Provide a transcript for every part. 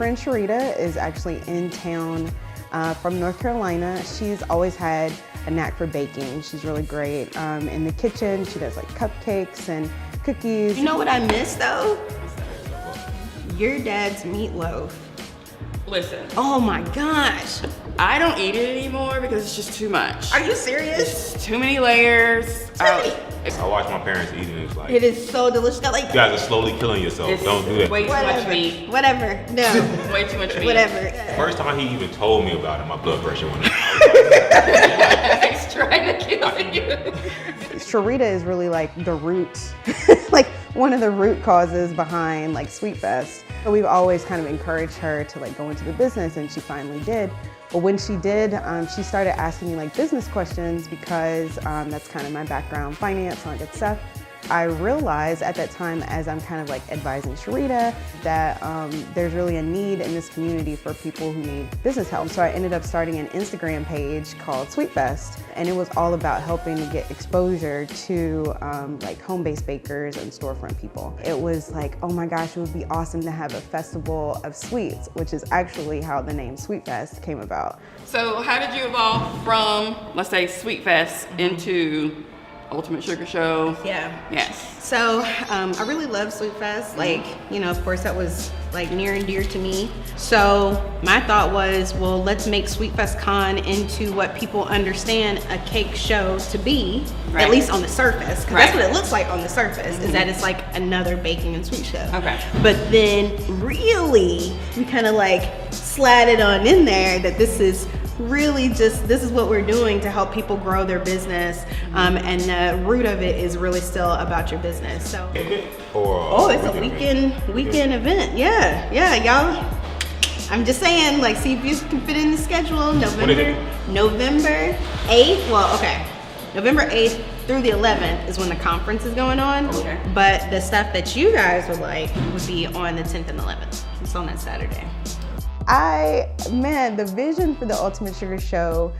friend Sharita is actually in town from North Carolina. She's always had a knack for baking. She's really great in the kitchen. She does like cupcakes and cookies. You know what I miss though? Your dad's meatloaf. Listen. Oh my gosh. I don't eat it anymore because it's just too much. Are you serious? It's too many layers. I watch my parents eating it. It's like, It is so delicious. Like, you guys are slowly killing yourself. Don't do that. Way too much meat. Whatever. No. Way too much meat. Whatever. First time he even told me about it, my blood pressure went up. He's trying to kill you. Sharita is really like the root, like one of the root causes behind like Sweet Fest. So we've always kind of encouraged her to like go into the business, and she finally did. But when she did, she started asking me like business questions because that's kind of my background, finance and all that good stuff. I realized at that time, as I'm kind of like advising Sharita, that there's really a need in this community for people who need business help. So I ended up starting an Instagram page called Sweet Fest, and it was all about helping to get exposure to like home-based bakers and storefront people. It was like, oh my gosh, it would be awesome to have a festival of sweets, which is actually how the name Sweet Fest came about. So how did you evolve from, let's say, Sweet Fest into Ultimate Sugar Show? Yeah. Yes. So I really love Sweet Fest. Like, you know, of course that was like near and dear to me. So my thought was, well, let's make Sweet Fest Con into what people understand a cake show to be, right. At least on the surface. Because right. that's what it looks like on the surface, is that it's like another baking and sweet show. Okay. But then really, we kind of like slatted on in there that this is really just, this is what we're doing to help people grow their business, and the root of it is really still about your business. So, it's a weekend event. Yeah, y'all. I'm just saying, like, see if you can fit in the schedule. November 8th. Well, okay, November 8th through the 11th is when the conference is going on. Okay. But the stuff that you guys would like would be on the 10th and 11th. It's on that Saturday. Man, the vision for the Ultimate Sugar Show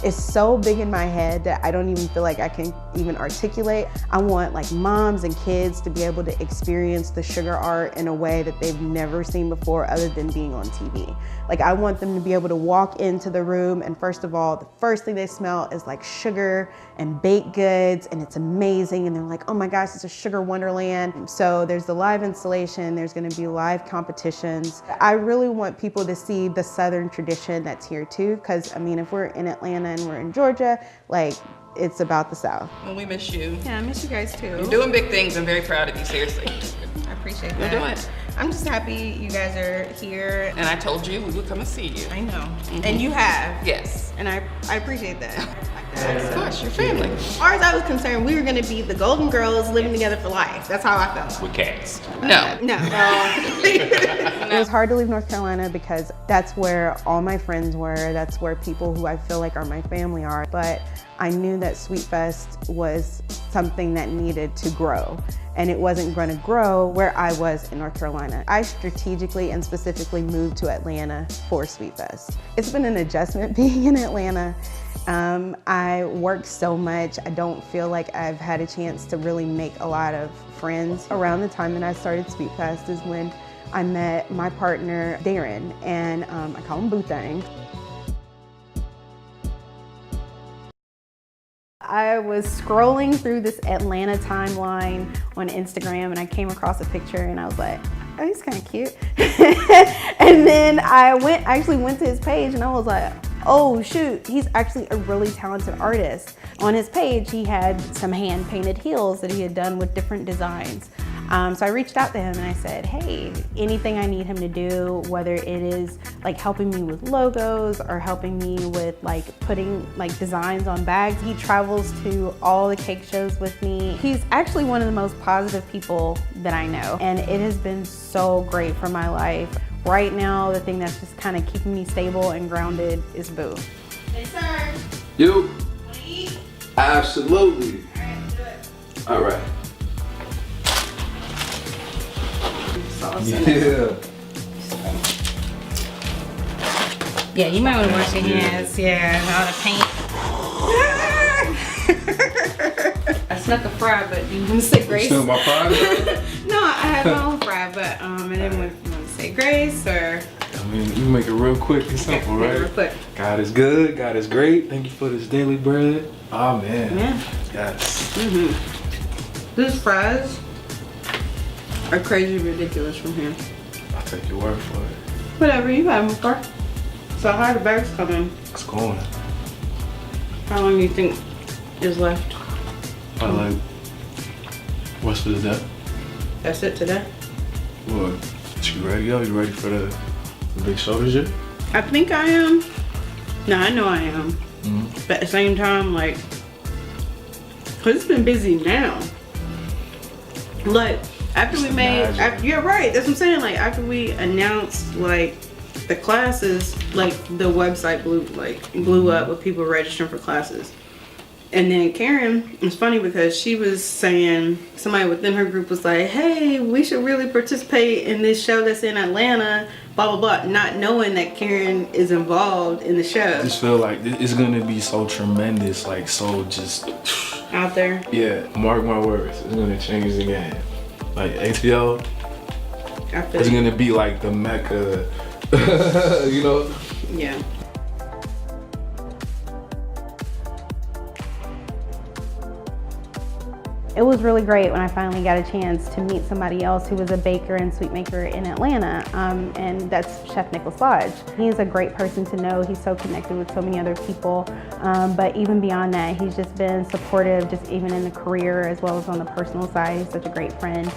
is so big in my head that I don't even feel like I can even articulate. I want like moms and kids to be able to experience the sugar art in a way that they've never seen before other than being on TV. Like, I want them to be able to walk into the room, and first of all, the first thing they smell is like sugar and baked goods, and it's amazing, and they're like, oh my gosh, it's a sugar wonderland. So there's the live installation, there's gonna be live competitions. I really want people to see the Southern tradition that's here too, because I mean, if we're in Atlanta and we're in Georgia, like, it's about the South. Well, we miss you. Yeah, I miss you guys too. You're doing big things. I'm very proud of you, seriously. I appreciate that. You're doing it. I'm just happy you guys are here. And I told you we would come and see you. I know. And you have. Yes. And I appreciate that. Of course, your family. As far as I was concerned, we were gonna be the Golden Girls living together for life. That's how I felt. With cats. No. No. It was hard to leave North Carolina because that's where all my friends were. That's where people who I feel like are my family are. But I knew that Sweet Fest was something that needed to grow. And it wasn't going to grow where I was in North Carolina. I strategically and specifically moved to Atlanta for Sweet Fest. It's been an adjustment being in Atlanta. I work so much. I don't feel like I've had a chance to really make a lot of friends. Around the time that I started Sweet Fest is when I met my partner, Darren, and I call him Boo Thang. I was scrolling through this Atlanta timeline on Instagram, and I came across a picture, and I was like, oh, he's kind of cute. And then I actually went to his page, and I was like, oh shoot, he's actually a really talented artist. On his page, he had some hand-painted heels that he had done with different designs. So I reached out to him and I said, hey, anything I need him to do, whether it is like helping me with logos or helping me with like putting like designs on bags. He travels to all the cake shows with me. He's actually one of the most positive people that I know, and it has been so great for my life. Right now, the thing that's just kind of keeping me stable and grounded is Boo. Yes, sir. You? Wanna eat? Absolutely. All right, let's do it. All right. Yeah, you might want to wash your hands. Yeah, all the paint. I snuck a fry, but you want to say grace? You snuck my fry? No, I had my own fry, but I didn't want to say Say grace or? I mean, you make it real quick and simple, Okay, right? real quick. God is good. God is great. Thank you for this daily bread. Amen. Yeah. Yes. These fries are crazy ridiculous from here. I'll take your word for it. Whatever, you have them for. So how are the bags coming? It's going. How long do you think is left? I like. What's for the day? That's it today? What? You ready? Yo, you ready for the big shoulders yet? I think I am. No, I know I am. Mm-hmm. But at the same time, like, cause it's been busy now. Like, after we made, you're right, that's what I'm saying. Like, after we announced, like, the classes, like, the website blew up with people registering for classes. And then Karen, it's funny because she was saying, somebody within her group was like, hey, we should really participate in this show that's in Atlanta, blah, blah, blah, not knowing that Karen is involved in the show. I just feel like it's gonna be so tremendous, like so just Out there. Yeah, mark my words, it's gonna change the game. Like ATL, it's gonna be like the Mecca, you know? Yeah. It was really great when I finally got a chance to meet somebody else who was a baker and sweet maker in Atlanta, and that's Chef Nicholas Lodge. He's a great person to know. He's so connected with so many other people, but even beyond that, he's just been supportive, just even in the career as well as on the personal side. He's such a great friend.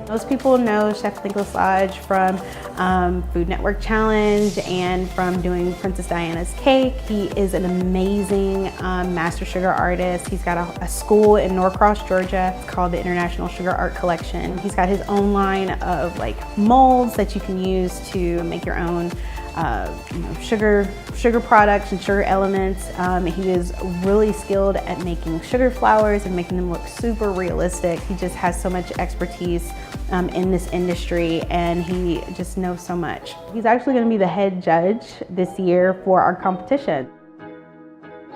Most people know Chef Nicholas Lodge from Food Network Challenge and from doing Princess Diana's Cake. He is an amazing master sugar artist. He's got a school in Norcross, Georgia. It's called the International Sugar Art Collection. He's got his own line of like molds that you can use to make your own sugar products and sugar elements. He is really skilled at making sugar flowers and making them look super realistic. He just has so much expertise in this industry, and he just knows so much. He's actually going to be the head judge this year for our competition.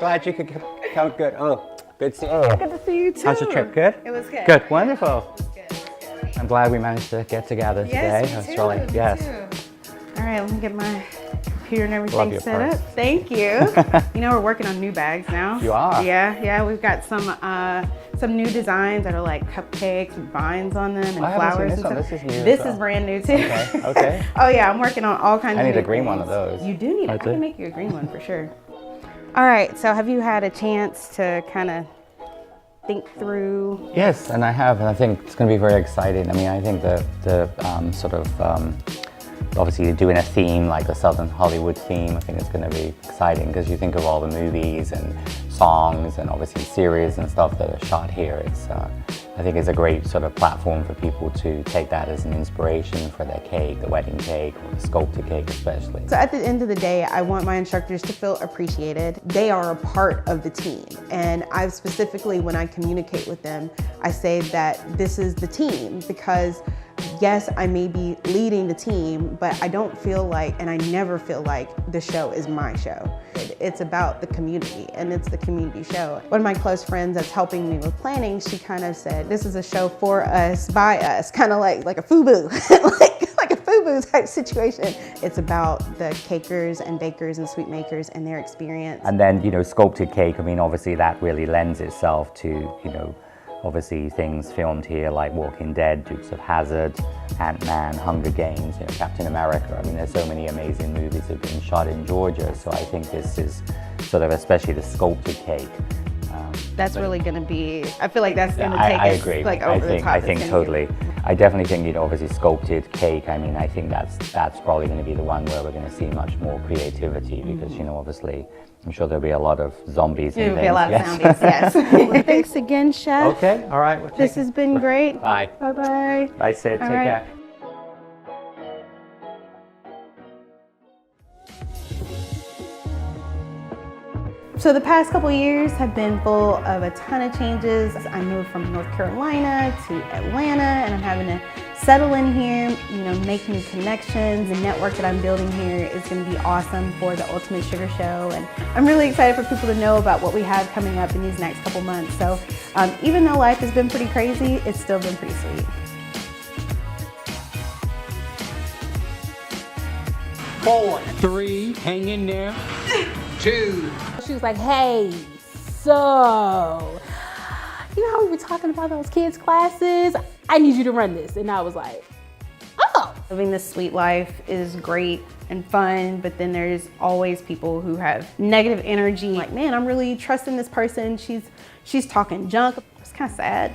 Glad you could come. Good. Oh, good to see you. Good to see you too. How's your trip? Good? It was good. Good. Wonderful. It was good. I'm glad we managed to get together today. Yes, That's me too, really, me yes. too. All right, let me get my computer and Love everything your set purse. up. Thank you. You know, we're working on new bags now. You are? Yeah. We've got some new designs that are like cupcakes with vines on them and I haven't flowers seen this and one. stuff. This is new as This well. is brand new too. Okay. Oh yeah, I'm working on all kinds I of need new a green one things. of those. You do need I I do. can make you a green one for sure. All right, so have you had a chance to kind of think through? Yes, and I have, and I think it's going to be very exciting. I mean, I think the obviously doing a theme like the Southern Hollywood theme, I think it's going to be exciting because you think of all the movies and songs and obviously series and stuff that are shot here. It's I think it's a great sort of platform for people to take that as an inspiration for their cake, the wedding cake, or the sculpted cake especially. So at the end of the day, I want my instructors to feel appreciated. They are a part of the team. And I've specifically, when I communicate with them, I say that this is the team because yes, I may be leading the team, but I don't feel like, and I never feel like the show is my show. It's about the community, and it's the community show. One of my close friends that's helping me with planning, she kind of said, this is a show for us, by us, kind of like a FUBU, like a FUBU type situation. It's about the cakers and bakers and sweet makers and their experience. And then, you know, sculpted cake, I mean, obviously that really lends itself to, you know, obviously things filmed here like Walking Dead, Dukes of Hazzard, Ant-Man, Hunger Games, you know, Captain America. I mean, there's so many amazing movies that have been shot in Georgia. So I think this is sort of, especially the sculpted cake. That's really going to be, I feel like that's going to I take us agree. like over the top. I think totally. I definitely think, you know, obviously sculpted cake, I mean, I think that's probably going to be the one where we're going to see much more creativity because, you know, obviously, I'm sure there'll be a lot of zombies and There'll things. be a lot of Yes. zombies, yes. Well, thanks again, Chef. Okay, all right. This has been great. Bye. Bye-bye. Bye, Sid. All Take right. care. So the past couple years have been full of a ton of changes. I moved from North Carolina to Atlanta, and I'm having to settle in here, you know, make new connections. The network that I'm building here is going to be awesome for the Ultimate Sugar Show, and I'm really excited for people to know about what we have coming up in these next couple months. So even though life has been pretty crazy, it's still been pretty sweet. 4, 3, hang in there, 2. She was like, hey, so, you know how we were talking about those kids' classes? I need you to run this. And I was like, oh. Living this sweet life is great and fun, but then there's always people who have negative energy. Like, man, I'm really trusting this person. She's talking junk. It's kind of sad.